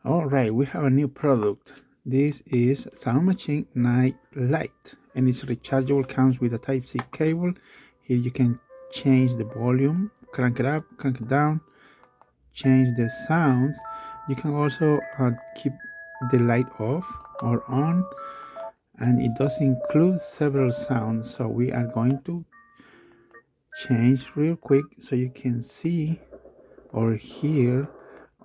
All right, we have a new product. This is Sound Machine Night Light, and it's rechargeable. Comes with a Type-C cable. Here you can change the volume, crank it up, crank it down, change the sounds. You can also keep the light off or on, and it does include several sounds. So we are going to change real quick so you can see or hear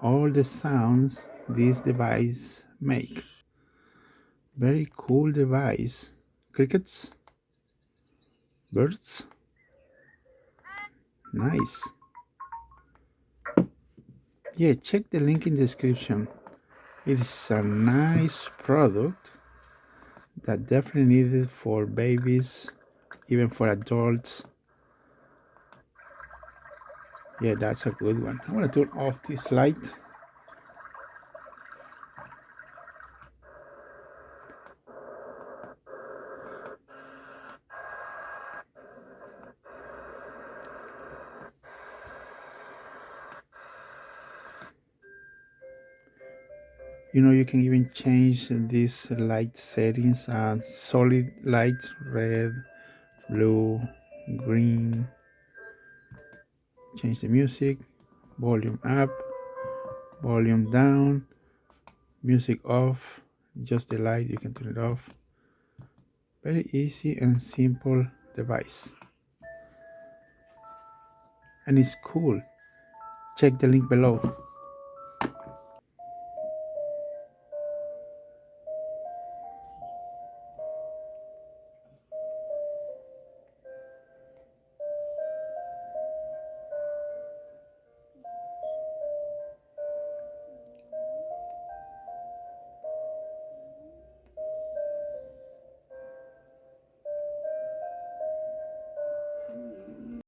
all the sounds this device make. Very cool device. Crickets, birds, nice. Yeah, check the link in the description. It is a nice product that definitely needed for babies, even for adults. Yeah, that's a good one. I'm gonna turn off this light. You can even change these light settings, solid lights, red, blue, green. Change the music, volume up, volume down, music off, just the light, you can turn it off. Very easy and simple device. And it's cool. Check the link below.